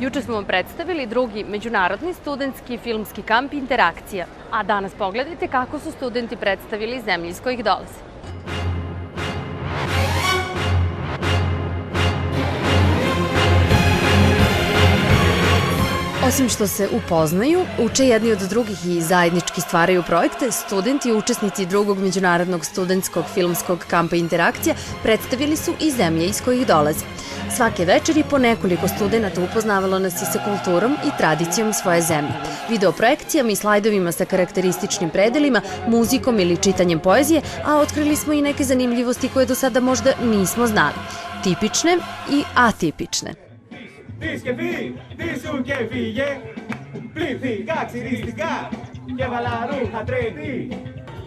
Juče smo vam predstavili drugi međunarodni studentski filmski kamp Interakcija, a danas pogledajte kako su studenti predstavili zemlje iz kojih dolaze. Osim što se upoznaju, uče jedni od drugih i zajednički stvaraju projekte, studenti i učesnici drugog međunarodnog studentskog filmskog kampa Interakcija predstavili su i zemlje iz kojih dolaze. Svake večeri po nekoliko studenta upoznavalo nas i sa kulturom i tradicijom svoje zemlje. Videoprojekcijama i slajdovima sa karakterističnim predelima, muzikom ili čitanjem poezije, a otkrili smo i neke zanimljivosti koje do sada možda nismo znali. Tipične i atipične.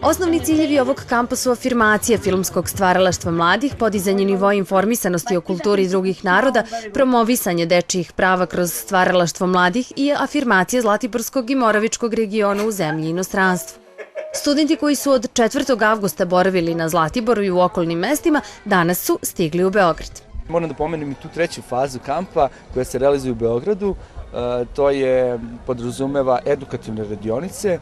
Osnovni ciljevi ovog kampa su afirmacija filmskog stvaralaštva mladih, podizanje nivoa informisanosti o kulturi drugih naroda, promovisanje dečijih prava kroz stvaralaštvo mladih i afirmacija Zlatiborskog i Moravičkog regiona u zemlji i inostranstvu. Studenti koji su od 4. avgusta boravili na Zlatiboru i u okolnim mestima, danas su stigli u Beograd. Moram da pomenem i tu treću fazu kampa koja se realizuje u Beogradu. To je podrazumeva edukativne radionice.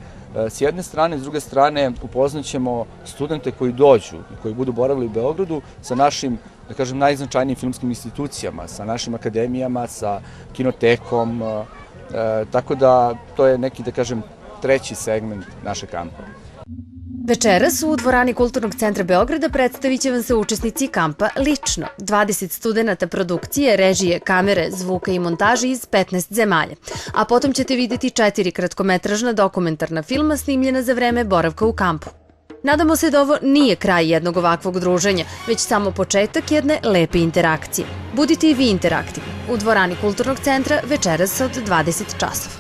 S jedne strane, s druge strane upoznaćemo studente koji dođu i koji budu boravili u Beogradu sa našim, da kažem, najznačajnijim filmskim institucijama, sa našim akademijama, sa kinotekom, tako da to je neki, da kažem, treći segment našeg kampa. Večeras u dvorani Kulturnog centra Beograda predstavit će vam se učesnici kampa lično. 20 studenta produkcije, režije, kamere, zvuka i montaže iz 15 zemalja. A potom ćete videti 4 kratkometražna dokumentarna filma snimljena za vreme boravka u kampu. Nadamo se da ovo nije kraj jednog ovakvog druženja, već samo početak jedne lepe interakcije. Budite i vi interaktivni. U dvorani Kulturnog centra večeras od 20 časova.